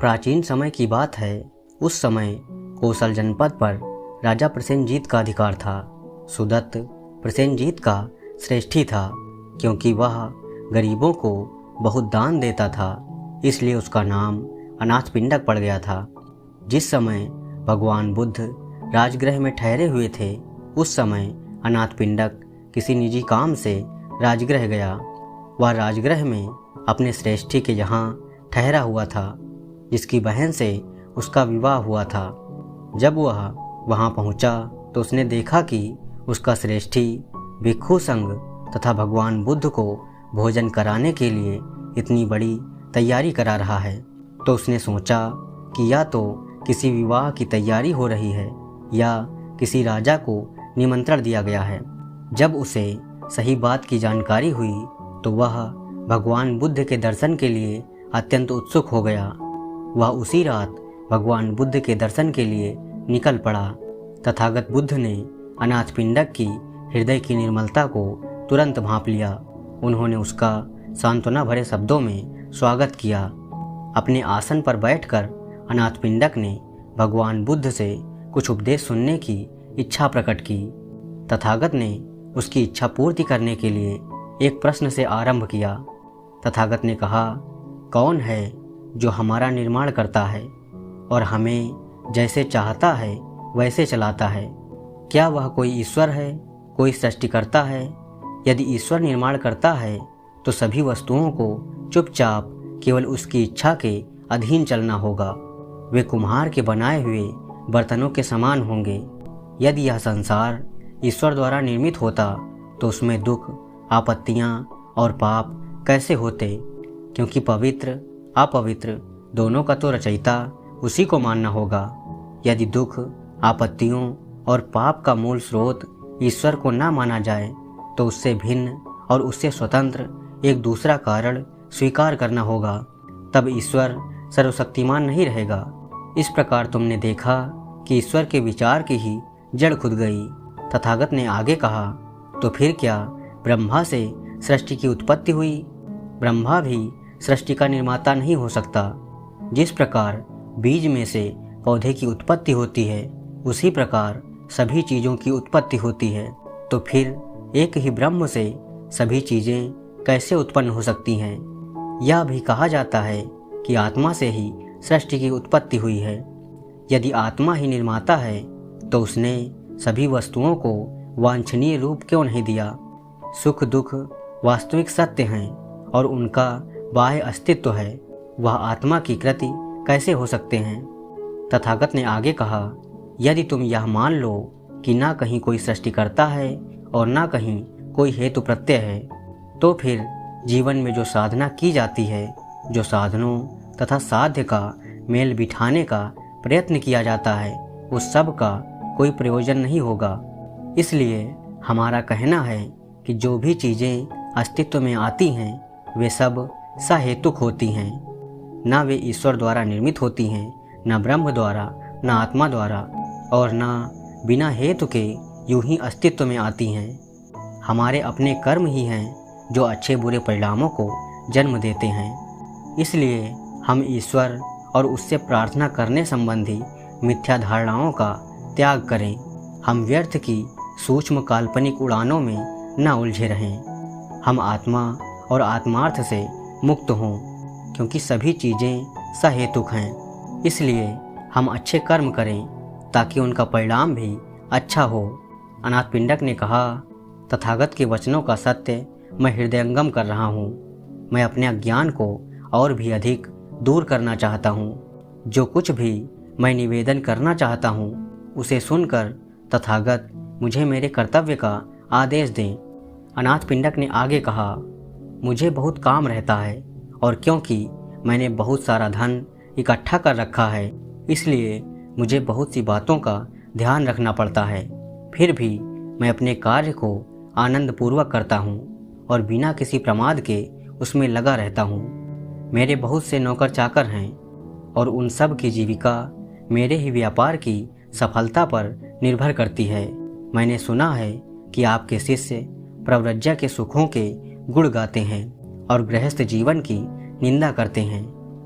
प्राचीन समय की बात है। उस समय कौशल जनपद पर राजा प्रसेनजीत का अधिकार था। सुदत्त प्रसेनजीत का श्रेष्ठी था, क्योंकि वह गरीबों को बहुत दान देता था, इसलिए उसका नाम अनाथपिंडक पड़ गया था। जिस समय भगवान बुद्ध राजगृह में ठहरे हुए थे, उस समय अनाथपिंडक किसी निजी काम से राजगृह गया। वह राजगृह में अपने श्रेष्ठी के यहाँ ठहरा हुआ था, जिसकी बहन से उसका विवाह हुआ था। जब वह वहाँ पहुँचा तो उसने देखा कि उसका श्रेष्ठी भिक्षु संघ तथा भगवान बुद्ध को भोजन कराने के लिए इतनी बड़ी तैयारी करा रहा है। तो उसने सोचा कि या तो किसी विवाह की तैयारी हो रही है या किसी राजा को निमंत्रण दिया गया है। जब उसे सही बात की जानकारी हुई तो वह भगवान बुद्ध के दर्शन के लिए अत्यंत उत्सुक हो गया। वह उसी रात भगवान बुद्ध के दर्शन के लिए निकल पड़ा। तथागत बुद्ध ने अनाथपिंडक की हृदय की निर्मलता को तुरंत भांप लिया। उन्होंने उसका सांत्वना भरे शब्दों में स्वागत किया। अपने आसन पर बैठकर अनाथपिंडक ने भगवान बुद्ध से कुछ उपदेश सुनने की इच्छा प्रकट की। तथागत ने उसकी इच्छा पूर्ति करने के लिए एक प्रश्न से आरंभ किया। तथागत ने कहा, कौन है जो हमारा निर्माण करता है और हमें जैसे चाहता है वैसे चलाता है? क्या वह कोई ईश्वर है, कोई सृष्टिकर्ता है? यदि ईश्वर निर्माण करता है तो सभी वस्तुओं को चुपचाप केवल उसकी इच्छा के अधीन चलना होगा। वे कुम्हार के बनाए हुए बर्तनों के समान होंगे। यदि यह संसार ईश्वर द्वारा निर्मित होता तो उसमें दुख, आपत्तियाँ और पाप कैसे होते? क्योंकि पवित्र अपवित्र दोनों का तो रचयिता उसी को मानना होगा। यदि दुख, आपत्तियों और पाप का मूल स्रोत ईश्वर को ना माना जाए तो उससे भिन्न और उससे स्वतंत्र एक दूसरा कारण स्वीकार करना होगा। तब ईश्वर सर्वशक्तिमान नहीं रहेगा। इस प्रकार तुमने देखा कि ईश्वर के विचार की ही जड़ खुद गई। तथागत ने आगे कहा, तो फिर क्या ब्रह्मा से सृष्टि की उत्पत्ति हुई? ब्रह्मा भी सृष्टि का निर्माता नहीं हो सकता। जिस प्रकार बीज में से पौधे की उत्पत्ति होती है, उसी प्रकार सभी चीज़ों की उत्पत्ति होती है। तो फिर एक ही ब्रह्म से सभी चीज़ें कैसे उत्पन्न हो सकती हैं? यह भी कहा जाता है कि आत्मा से ही सृष्टि की उत्पत्ति हुई है। यदि आत्मा ही निर्माता है तो उसने सभी वस्तुओं को वांछनीय रूप क्यों नहीं दिया? सुख दुख वास्तविक सत्य हैं और उनका बाह्य अस्तित्व है। वह आत्मा की कृति कैसे हो सकते हैं? तथागत ने आगे कहा, यदि तुम यह मान लो कि ना कहीं कोई सृष्टिकर्ता है और ना कहीं कोई हेतु प्रत्यय है, तो फिर जीवन में जो साधना की जाती है, जो साधनों तथा साध्य का मेल बिठाने का प्रयत्न किया जाता है, उस सब का कोई प्रयोजन नहीं होगा। इसलिए हमारा कहना है कि जो भी चीज़ें अस्तित्व में आती हैं वे सब सहेतुक होती हैं। ना वे ईश्वर द्वारा निर्मित होती हैं, ना ब्रह्म द्वारा, ना आत्मा द्वारा और ना बिना हेतु के यूं ही अस्तित्व में आती हैं। हमारे अपने कर्म ही हैं जो अच्छे बुरे परिणामों को जन्म देते हैं। इसलिए हम ईश्वर और उससे प्रार्थना करने संबंधी मिथ्या धारणाओं का त्याग करें। हम व्यर्थ की सूक्ष्म काल्पनिक उड़ानों में न उलझे रहें। हम आत्मा और आत्मार्थ से मुक्त हों, क्योंकि सभी चीज़ें सहेतुक हैं। इसलिए हम अच्छे कर्म करें ताकि उनका परिणाम भी अच्छा हो। अनाथपिंडक ने कहा, तथागत के वचनों का सत्य मैं हृदयंगम कर रहा हूँ। मैं अपने अज्ञान को और भी अधिक दूर करना चाहता हूँ। जो कुछ भी मैं निवेदन करना चाहता हूँ उसे सुनकर तथागत मुझे मेरे कर्तव्य का आदेश दें। अनाथपिंडक ने आगे कहा, मुझे बहुत काम रहता है और क्योंकि मैंने बहुत सारा धन इकट्ठा कर रखा है, इसलिए मुझे बहुत सी बातों का ध्यान रखना पड़ता है। फिर भी मैं अपने कार्य को आनंदपूर्वक करता हूँ और बिना किसी प्रमाद के उसमें लगा रहता हूँ। मेरे बहुत से नौकर चाकर हैं और उन सब की जीविका मेरे ही व्यापार की सफलता पर निर्भर करती है। मैंने सुना है कि आपके शिष्य प्रव्रज्या के सुखों के गुण गाते हैं और गृहस्थ जीवन की निंदा करते हैं।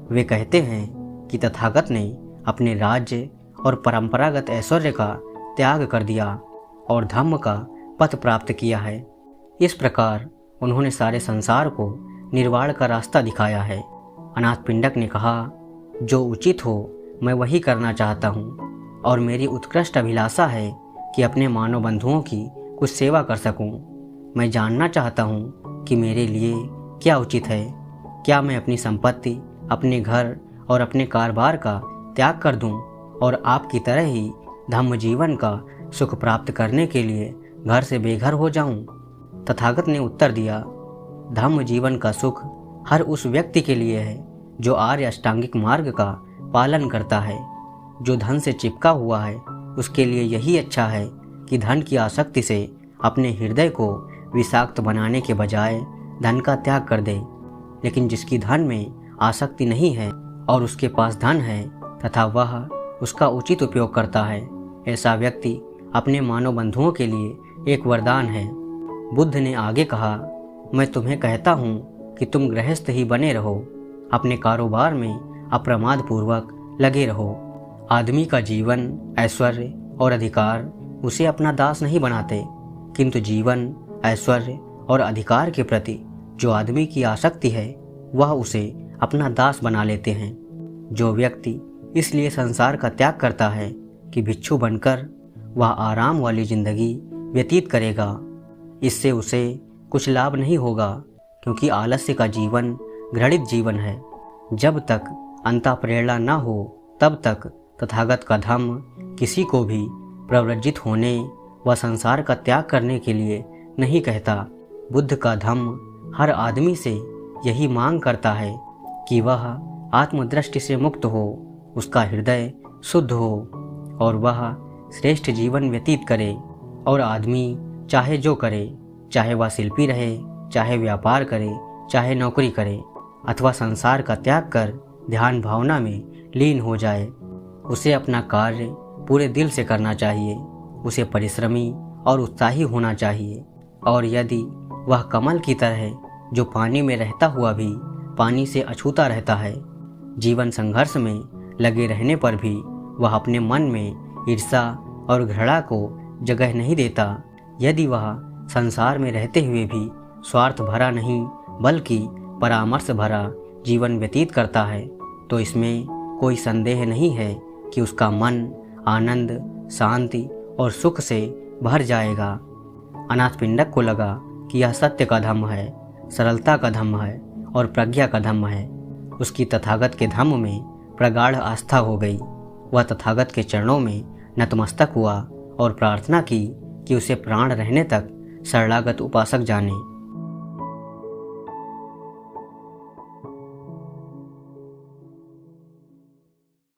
वे कहते हैं कि तथागत ने अपने राज्य और परंपरागत ऐश्वर्य का त्याग कर दिया और धम्म का पथ प्राप्त किया है। इस प्रकार उन्होंने सारे संसार को निर्वाण का रास्ता दिखाया है। अनाथपिंडक ने कहा, जो उचित हो मैं वही करना चाहता हूँ और मेरी उत्कृष्ट अभिलाषा है कि अपने मानव बंधुओं की कुछ सेवा कर सकूँ। मैं जानना चाहता हूँ कि मेरे लिए क्या उचित है। क्या मैं अपनी संपत्ति, अपने घर और अपने कारोबार का त्याग कर दूं और आपकी तरह ही धम्म जीवन का सुख प्राप्त करने के लिए घर से बेघर हो जाऊं? तथागत ने उत्तर दिया, धम्म जीवन का सुख हर उस व्यक्ति के लिए है जो आर्य अष्टांगिक मार्ग का पालन करता है। जो धन से चिपका हुआ है उसके लिए यही अच्छा है कि धन की आसक्ति से अपने हृदय को विषाक्त बनाने के बजाय धन का त्याग कर दे। लेकिन जिसकी धन में आसक्ति नहीं है और उसके पास धन है तथा वह उसका उचित उपयोग करता है, ऐसा व्यक्ति अपने मानव बंधुओं के लिए एक वरदान है। बुद्ध ने आगे कहा, मैं तुम्हें कहता हूँ कि तुम गृहस्थ ही बने रहो, अपने कारोबार में अप्रमाद पूर्वक लगे रहो। आदमी का जीवन, ऐश्वर्य और अधिकार उसे अपना दास नहीं बनाते, किंतु जीवन, ऐश्वर्य और अधिकार के प्रति जो आदमी की आसक्ति है वह उसे अपना दास बना लेते हैं। जो व्यक्ति इसलिए संसार का त्याग करता है कि भिक्षु बनकर वह आराम वाली जिंदगी व्यतीत करेगा, इससे उसे कुछ लाभ नहीं होगा, क्योंकि आलस्य का जीवन घृणित जीवन है। जब तक अंतःप्रेरणा न हो तब तक तथागत का धम्म किसी को भी प्रव्रजित होने व संसार का त्याग करने के लिए नहीं कहता। बुद्ध का धम्म हर आदमी से यही मांग करता है कि वह आत्मदृष्टि से मुक्त हो, उसका हृदय शुद्ध हो और वह श्रेष्ठ जीवन व्यतीत करे। और आदमी चाहे जो करे, चाहे वह शिल्पी रहे, चाहे व्यापार करे, चाहे नौकरी करे अथवा संसार का त्याग कर ध्यान भावना में लीन हो जाए, उसे अपना कार्य पूरे दिल से करना चाहिए। उसे परिश्रमी और उत्साही होना चाहिए। और यदि वह कमल की तरह जो पानी में रहता हुआ भी पानी से अछूता रहता है, जीवन संघर्ष में लगे रहने पर भी वह अपने मन में ईर्ष्या और घृणा को जगह नहीं देता, यदि वह संसार में रहते हुए भी स्वार्थ भरा नहीं बल्कि परामर्श भरा जीवन व्यतीत करता है, तो इसमें कोई संदेह नहीं है कि उसका मन आनंद, शांति और सुख से भर जाएगा। अनाथपिंडक को लगा कि यह सत्य का धम्म है, सरलता का धम्म है और प्रज्ञा का धम्म है। उसकी तथागत के धम्म में प्रगाढ़ आस्था हो गई। वह तथागत के चरणों में नतमस्तक हुआ और प्रार्थना की कि उसे प्राण रहने तक शरणागत उपासक जाने।